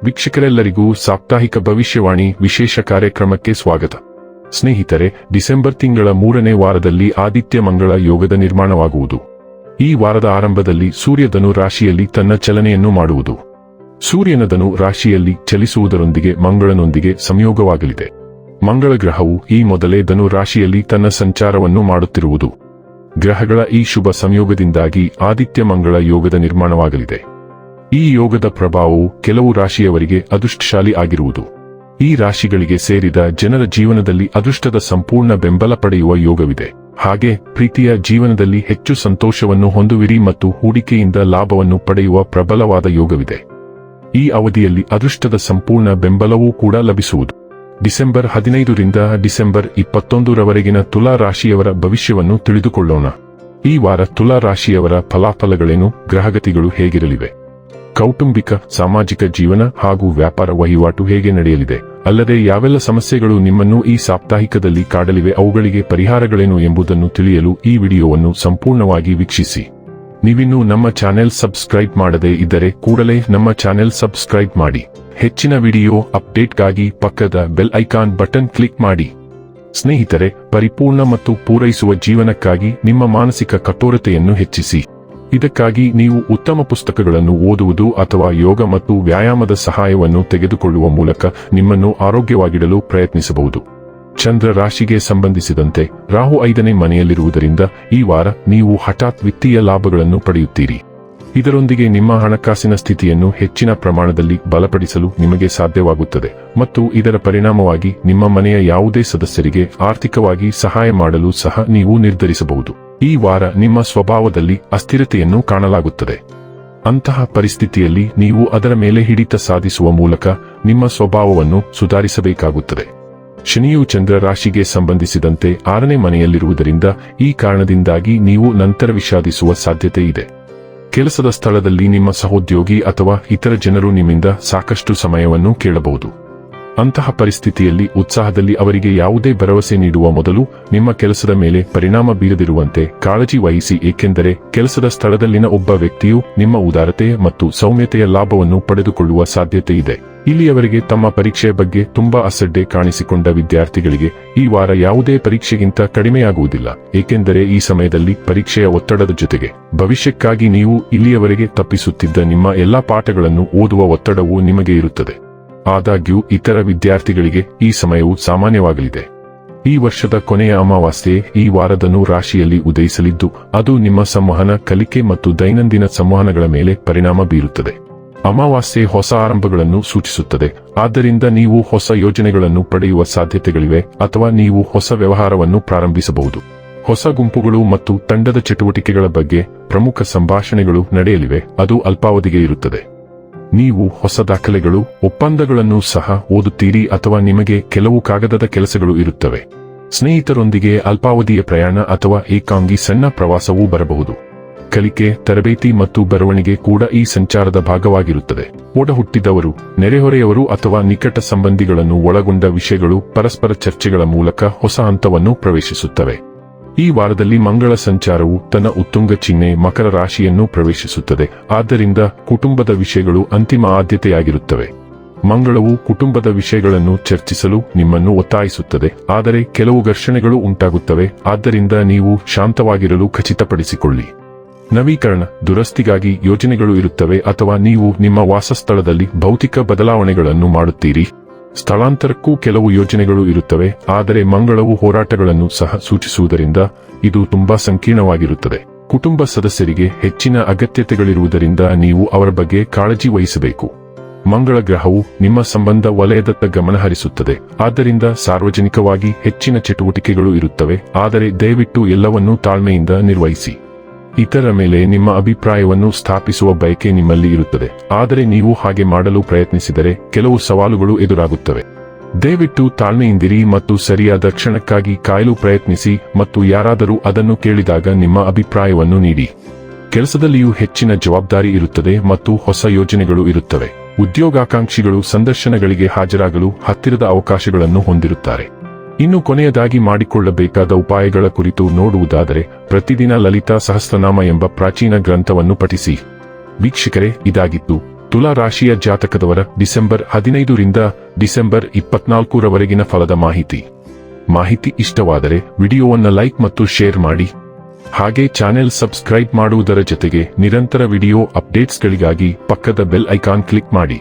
ವೀಕ್ಷಕರೆಲ್ಲರಿಗೂ ಸಾಪ್ತಾಹಿಕ ಭವಿಷ್ಯವಾಣಿ ವಿಶೇಷ ಕಾರ್ಯಕ್ರಮಕ್ಕೆ ಸ್ವಾಗತ. ಸ್ನೇಹಿತರೆ, ಡಿಸೆಂಬರ್ ತಿಂಗಳ 3ನೇ ವಾರದಲ್ಲಿ ಆದಿತ್ಯ ಮಂಗಳ ಯೋಗದ ನಿರ್ಮಾಣವಾಗುವುದು. ಈ ವಾರದ ಆರಂಭದಲ್ಲಿ ಸೂರ್ಯ ಧನು ರಾಶಿಯಲ್ಲಿ ತನ್ನ ಚಲನೆಯನ್ನು ಮಾಡುವುದು. ಸೂರ್ಯನ ಧನು ರಾಶಿಯಲ್ಲಿ ಚಲಿಸುವುದರೊಂದಿಗೆ ಮಂಗಳನೊಂದಿಗೆ ಸಂಯೋಗವಾಗಲಿದೆ. ಮಂಗಳ ಗ್ರಹವು ಈ ಮೊದಲೇ ಧನು ರಾಶಿಯಲ್ಲಿ ತನ್ನ ಸಂಚಾರವನ್ನು ಮಾಡುತ್ತಿರುವುದು. ಗ್ರಹಗಳ ಈ ಶುಭ ಸಂಯೋಗದಿಂದಾಗಿ ಆದಿತ್ಯ ಮಂಗಳ ಯೋಗದ ನಿರ್ಮಾಣವಾಗಲಿದೆ. ಈ ಯೋಗದ ಪ್ರಭಾವವು ಕೆಲವು ರಾಶಿಯವರಿಗೆ ಅದೃಷ್ಟಶಾಲಿ ಆಗಿರುವುದು. ಈ ರಾಶಿಗಳಿಗೆ ಸೇರಿದ ಜನರ ಜೀವನದಲ್ಲಿ ಅದೃಷ್ಟದ ಸಂಪೂರ್ಣ ಬೆಂಬಲ ಪಡೆಯುವ ಯೋಗವಿದೆ. ಹಾಗೆ ಪ್ರೀತಿಯ ಜೀವನದಲ್ಲಿ ಹೆಚ್ಚು ಸಂತೋಷವನ್ನು ಹೊಂದುವಿರಿ ಮತ್ತು ಹೂಡಿಕೆಯಿಂದ ಲಾಭವನ್ನು ಪಡೆಯುವ ಪ್ರಬಲವಾದ ಯೋಗವಿದೆ. ಈ ಅವಧಿಯಲ್ಲಿ ಅದೃಷ್ಟದ ಸಂಪೂರ್ಣ ಬೆಂಬಲವೂ ಕೂಡ ಲಭಿಸುವುದು. ಡಿಸೆಂಬರ್ 15ರಿಂದ ಡಿಸೆಂಬರ್ 21ರವರೆಗಿನ ತುಲಾ ರಾಶಿಯವರ ಭವಿಷ್ಯವನ್ನು ತಿಳಿದುಕೊಳ್ಳೋಣ. ಈ ವಾರ ತುಲಾ ರಾಶಿಯವರ ಫಲಾಫಲಗಳೇನು, ಗ್ರಹಗತಿಗಳು ಹೇಗಿರಲಿವೆ, ಕೌಟುಂಬಿಕ ಸಾಮಾಜಿಕ ಜೀವನ ಹಾಗೂ ವ್ಯಾಪಾರ ವಹಿವಾಟು ಹೇಗೆ ನಡೆಯಲಿದೆ, ಅಲ್ಲದೆ ಯಾವೆಲ್ಲ ಸಮಸ್ಯೆಗಳು ನಿಮ್ಮನ್ನು ಈ ಸಾಪ್ತಾಹಿಕದಲ್ಲಿ ಕಾಡಲಿವೆ, ಅವುಗಳಿಗೆ ಪರಿಹಾರಗಳೇನು ಎಂಬುದನ್ನು ತಿಳಿಯಲು ಈ ವಿಡಿಯೋವನ್ನು ಸಂಪೂರ್ಣವಾಗಿ ವೀಕ್ಷಿಸಿ. ನೀವಿನ್ನೂ ನಮ್ಮ ಚಾನೆಲ್ ಸಬ್ಸ್ಕ್ರೈಬ್ ಮಾಡದೇ ಇದ್ದರೆ ಕೂಡಲೇ ನಮ್ಮ ಚಾನೆಲ್ ಸಬ್ಸ್ಕ್ರೈಬ್ ಮಾಡಿ. ಹೆಚ್ಚಿನ ವಿಡಿಯೋ ಅಪ್ಡೇಟ್ಗಾಗಿ ಪಕ್ಕದ ಬೆಲ್ ಐಕಾನ್ ಬಟನ್ ಕ್ಲಿಕ್ ಮಾಡಿ. ಸ್ನೇಹಿತರೆ, ಪರಿಪೂರ್ಣ ಮತ್ತು ಪೂರೈಸುವ ಜೀವನಕ್ಕಾಗಿ ನಿಮ್ಮ ಮಾನಸಿಕ ಕಠೋರತೆಯನ್ನು ಹೆಚ್ಚಿಸಿ. ಇದಕ್ಕಾಗಿ ನೀವು ಉತ್ತಮ ಪುಸ್ತಕಗಳನ್ನು ಓದುವುದು ಅಥವಾ ಯೋಗ ಮತ್ತು ವ್ಯಾಯಾಮದ ಸಹಾಯವನ್ನು ತೆಗೆದುಕೊಳ್ಳುವ ಮೂಲಕ ನಿಮ್ಮನ್ನು ಆರೋಗ್ಯವಾಗಿಡಲು ಪ್ರಯತ್ನಿಸಬಹುದು. ಚಂದ್ರ ರಾಶಿಗೆ ಸಂಬಂಧಿಸಿದಂತೆ ರಾಹು 5ನೇ ಮನೆಯಲ್ಲಿರುವುದರಿಂದ ಈ ವಾರ ನೀವು ಹಠಾತ್ ವಿತ್ತೀಯ ಲಾಭಗಳನ್ನು ಪಡೆಯುತ್ತೀರಿ. ಇದರೊಂದಿಗೆ ನಿಮ್ಮ ಹಣಕಾಸಿನ ಸ್ಥಿತಿಯನ್ನು ಹೆಚ್ಚಿನ ಪ್ರಮಾಣದಲ್ಲಿ ಬಲಪಡಿಸಲು ನಿಮಗೆ ಸಾಧ್ಯವಾಗುತ್ತದೆ ಮತ್ತು ಇದರ ಪರಿಣಾಮವಾಗಿ ನಿಮ್ಮ ಮನೆಯ ಯಾವುದೇ ಸದಸ್ಯರಿಗೆ ಆರ್ಥಿಕವಾಗಿ ಸಹಾಯ ಮಾಡಲು ಸಹ ನೀವು ನಿರ್ಧರಿಸಬಹುದು. ಈ ವಾರ ನಿಮ್ಮ ಸ್ವಭಾವದಲ್ಲಿ ಅಸ್ಥಿರತೆಯನ್ನು ಕಾಣಲಾಗುತ್ತದೆ. ಅಂತಹ ಪರಿಸ್ಥಿತಿಯಲ್ಲಿ ನೀವು ಅದರ ಮೇಲೆ ಹಿಡಿತ ಸಾಧಿಸುವ ಮೂಲಕ ನಿಮ್ಮ ಸ್ವಭಾವವನ್ನು ಸುಧಾರಿಸಬೇಕಾಗುತ್ತದೆ. ಶನಿಯು ಚಂದ್ರ ರಾಶಿಗೆ ಸಂಬಂಧಿಸಿದಂತೆ 6ನೇ ಮನೆಯಲ್ಲಿರುವುದರಿಂದ ಈ ಕಾರಣದಿಂದಾಗಿ ನೀವು ನಂತರ ವಿಷಾದಿಸುವ ಸಾಧ್ಯತೆ ಇದೆ. ಕೆಲಸದ ಸ್ಥಳದಲ್ಲಿ ನಿಮ್ಮ ಸಹೋದ್ಯೋಗಿ ಅಥವಾ ಇತರ ಜನರು ನಿಮ್ಮಿಂದ ಸಾಕಷ್ಟು ಸಮಯವನ್ನು ಕೇಳಬಹುದು. ಅಂತಹ ಪರಿಸ್ಥಿತಿಯಲ್ಲಿ ಉತ್ಸಾಹದಲ್ಲಿ ಅವರಿಗೆ ಯಾವುದೇ ಭರವಸೆ ನೀಡುವ ಮೊದಲು ನಿಮ್ಮ ಕೆಲಸದ ಮೇಲೆ ಪರಿಣಾಮ ಬೀರದಿರುವಂತೆ ಕಾಳಜಿ ವಹಿಸಿ, ಏಕೆಂದರೆ ಕೆಲಸದ ಸ್ಥಳದಲ್ಲಿನ ಒಬ್ಬ ವ್ಯಕ್ತಿಯು ನಿಮ್ಮ ಉದಾರತೆ ಮತ್ತು ಸೌಮ್ಯತೆಯ ಲಾಭವನ್ನು ಪಡೆದುಕೊಳ್ಳುವ ಸಾಧ್ಯತೆ ಇದೆ. ಇಲ್ಲಿಯವರೆಗೆ ತಮ್ಮ ಪರೀಕ್ಷೆಯ ಬಗ್ಗೆ ತುಂಬಾ ಅಸಡ್ಡೆ ಕಾಣಿಸಿಕೊಂಡ ವಿದ್ಯಾರ್ಥಿಗಳಿಗೆ ಈ ವಾರ ಯಾವುದೇ ಪರೀಕ್ಷೆಗಿಂತ ಕಡಿಮೆಯಾಗುವುದಿಲ್ಲ, ಏಕೆಂದರೆ ಈ ಸಮಯದಲ್ಲಿ ಪರೀಕ್ಷೆಯ ಒತ್ತಡದ ಜೊತೆಗೆ ಭವಿಷ್ಯಕ್ಕಾಗಿ ನೀವು ಇಲ್ಲಿಯವರೆಗೆ ತಪ್ಪಿಸುತ್ತಿದ್ದ ನಿಮ್ಮ ಎಲ್ಲಾ ಪಾಠಗಳನ್ನು ಓದುವ ಒತ್ತಡವು ನಿಮಗೆ ಇರುತ್ತದೆ. ಆದಾಗ್ಯೂ ಇತರ ವಿದ್ಯಾರ್ಥಿಗಳಿಗೆ ಈ ಸಮಯವು ಸಾಮಾನ್ಯವಾಗಲಿದೆ. ಈ ವರ್ಷದ ಕೊನೆಯ ಅಮಾವಾಸ್ಯೆ ಈ ವಾರದನು ರಾಶಿಯಲ್ಲಿ ಉದಯಿಸಲಿದ್ದು, ಅದು ನಿಮ್ಮ ಸಂವಹನ, ಕಲಿಕೆ ಮತ್ತು ದೈನಂದಿನ ಸಂವಹನಗಳ ಮೇಲೆ ಪರಿಣಾಮ ಬೀರುತ್ತದೆ. ಅಮಾವಾಸ್ಯೆ ಹೊಸ ಆರಂಭಗಳನ್ನು ಸೂಚಿಸುತ್ತದೆ, ಆದ್ದರಿಂದ ನೀವು ಹೊಸ ಯೋಜನೆಗಳನ್ನು ಪಡೆಯುವ ಸಾಧ್ಯತೆಗಳಿವೆ ಅಥವಾ ನೀವು ಹೊಸ ವ್ಯವಹಾರವನ್ನು ಪ್ರಾರಂಭಿಸಬಹುದು. ಹೊಸ ಗುಂಪುಗಳು ಮತ್ತು ತಂಡದ ಚಟುವಟಿಕೆಗಳ ಬಗ್ಗೆ ಪ್ರಮುಖ ಸಂಭಾಷಣೆಗಳು ನಡೆಯಲಿವೆ, ಅದು ಅಲ್ಪಾವಧಿಗೆ ಇರುತ್ತದೆ. ನೀವು ಹೊಸ ದಾಖಲೆಗಳು, ಒಪ್ಪಂದಗಳನ್ನು ಸಹ ಓದುತ್ತೀರಿ ಅಥವಾ ನಿಮಗೆ ಕೆಲವು ಕಾಗದದ ಕೆಲಸಗಳು ಇರುತ್ತವೆ. ಸ್ನೇಹಿತರೊಂದಿಗೆ ಅಲ್ಪಾವಧಿಯ ಪ್ರಯಾಣ ಅಥವಾ ಏಕಾಂಗಿ ಸಣ್ಣ ಪ್ರವಾಸವೂ ಬರಬಹುದು. ಕಲಿಕೆ, ತರಬೇತಿ ಮತ್ತು ಬರವಣಿಗೆ ಕೂಡ ಈ ಸಂಚಾರದ ಭಾಗವಾಗಿರುತ್ತದೆ. ಒಡಹುಟ್ಟಿದವರು, ನೆರೆಹೊರೆಯವರು ಅಥವಾ ನಿಕಟ ಸಂಬಂಧಿಗಳನ್ನು ಒಳಗೊಂಡ ವಿಷಯಗಳು ಪರಸ್ಪರ ಚರ್ಚೆಗಳ ಮೂಲಕ ಹೊಸ ಹಂತವನ್ನು ಪ್ರವೇಶಿಸುತ್ತವೆ. ಈ ವಾರದಲ್ಲಿ ಮಂಗಳ ಸಂಚಾರವು ತನ್ನ ಉತ್ತುಂಗ ಚಿಹ್ನೆ ಮಕರ ರಾಶಿಯನ್ನು ಪ್ರವೇಶಿಸುತ್ತದೆ, ಆದ್ದರಿಂದ ಕುಟುಂಬದ ವಿಷಯಗಳು ಅಂತಿಮ ಆದ್ಯತೆಯಾಗಿರುತ್ತವೆ. ಮಂಗಳವು ಕುಟುಂಬದ ವಿಷಯಗಳನ್ನು ಚರ್ಚಿಸಲು ನಿಮ್ಮನ್ನು ಒತ್ತಾಯಿಸುತ್ತದೆ, ಆದರೆ ಕೆಲವು ಘರ್ಷಣೆಗಳು ಉಂಟಾಗುತ್ತವೆ, ಆದ್ದರಿಂದ ನೀವು ಶಾಂತವಾಗಿರಲು ಖಚಿತಪಡಿಸಿಕೊಳ್ಳಿ. ನವೀಕರಣ, ದುರಸ್ತಿಗಾಗಿ ಯೋಜನೆಗಳು ಇರುತ್ತವೆ ಅಥವಾ ನೀವು ನಿಮ್ಮ ವಾಸಸ್ಥಳದಲ್ಲಿ ಭೌತಿಕ ಬದಲಾವಣೆಗಳನ್ನು ಮಾಡುತ್ತೀರಿ. ಸ್ಥಳಾಂತರಕ್ಕೂ ಕೆಲವು ಯೋಜನೆಗಳು ಇರುತ್ತವೆ, ಆದರೆ ಮಂಗಳವು ಹೋರಾಟಗಳನ್ನು ಸಹ ಸೂಚಿಸುವುದರಿಂದ ಇದು ತುಂಬಾ ಸಂಕೀರ್ಣವಾಗಿರುತ್ತದೆ. ಕುಟುಂಬ ಸದಸ್ಯರಿಗೆ ಹೆಚ್ಚಿನ ಅಗತ್ಯತೆಗಳಿರುವುದರಿಂದ ನೀವು ಅವರ ಬಗ್ಗೆ ಕಾಳಜಿ ವಹಿಸಬೇಕು. ಮಂಗಳ ಗ್ರಹವು ನಿಮ್ಮ ಸಂಬಂಧ ವಲಯದತ್ತ ಗಮನ ಹರಿಸುತ್ತದೆ, ಆದ್ದರಿಂದ ಸಾರ್ವಜನಿಕವಾಗಿ ಹೆಚ್ಚಿನ ಚಟುವಟಿಕೆಗಳು ಇರುತ್ತವೆ, ಆದರೆ ದಯವಿಟ್ಟು ಎಲ್ಲವನ್ನೂ ತಾಳ್ಮೆಯಿಂದ ನಿರ್ವಹಿಸಿ. ಇತರ ಮೇಲೆ ನಿಮ್ಮ ಅಭಿಪ್ರಾಯವನ್ನು ಸ್ಥಾಪಿಸುವ ಬಯಕೆ ನಿಮ್ಮಲ್ಲಿ ಇರುತ್ತದೆ, ಆದರೆ ನೀವು ಹಾಗೆ ಮಾಡಲು ಪ್ರಯತ್ನಿಸಿದರೆ ಕೆಲವು ಸವಾಲುಗಳು ಎದುರಾಗುತ್ತವೆ. ದಯವಿಟ್ಟು ತಾಳ್ಮೆಯಿಂದಿರಿ ಮತ್ತು ಸರಿಯಾದ ಕ್ಷಣಕ್ಕಾಗಿ ಕಾಯಲು ಪ್ರಯತ್ನಿಸಿ ಮತ್ತು ಯಾರಾದರೂ ಅದನ್ನು ಕೇಳಿದಾಗ ನಿಮ್ಮ ಅಭಿಪ್ರಾಯವನ್ನು ನೀಡಿ. ಕೆಲಸದಲ್ಲಿಯೂ ಹೆಚ್ಚಿನ ಜವಾಬ್ದಾರಿ ಇರುತ್ತದೆ ಮತ್ತು ಹೊಸ ಯೋಜನೆಗಳು ಇರುತ್ತವೆ. ಉದ್ಯೋಗಾಕಾಂಕ್ಷಿಗಳು ಸಂದರ್ಶನಗಳಿಗೆ ಹಾಜರಾಗಲು ಹತ್ತಿರದ ಅವಕಾಶಗಳನ್ನು ಹೊಂದಿರುತ್ತಾರೆ. ಇನ್ನು ಕೊನೆಯದಾಗಿ ಮಾಡಿಕೊಳ್ಳಬೇಕಾದ ಉಪಾಯಗಳ ಕುರಿತು ನೋಡುವುದಾದರೆ, ಪ್ರತಿದಿನ ಲಲಿತಾ ಸಹಸ್ರನಾಮ ಎಂಬ ಪ್ರಾಚೀನ ಗ್ರಂಥವನ್ನು ಪಠಿಸಿ. ವೀಕ್ಷಕರೇ, ಇದಾಗಿತ್ತು ತುಲಾ ರಾಶಿಯ ಜಾತಕದವರ ಡಿಸೆಂಬರ್ 15ರಿಂದ ಡಿಸೆಂಬರ್ 24ರವರೆಗಿನ ಫಲದ ಮಾಹಿತಿ ಇಷ್ಟವಾದರೆ ವಿಡಿಯೋವನ್ನು ಲೈಕ್ ಮತ್ತು ಶೇರ್ ಮಾಡಿ. ಹಾಗೆ ಚಾನೆಲ್ ಸಬ್ಸ್ಕ್ರೈಬ್ ಮಾಡುವುದರ ಜೊತೆಗೆ ನಿರಂತರ ವಿಡಿಯೋ ಅಪ್ಡೇಟ್ಸ್ಗಳಿಗಾಗಿ ಪಕ್ಕದ ಬೆಲ್ ಐಕಾನ್ ಕ್ಲಿಕ್ ಮಾಡಿ.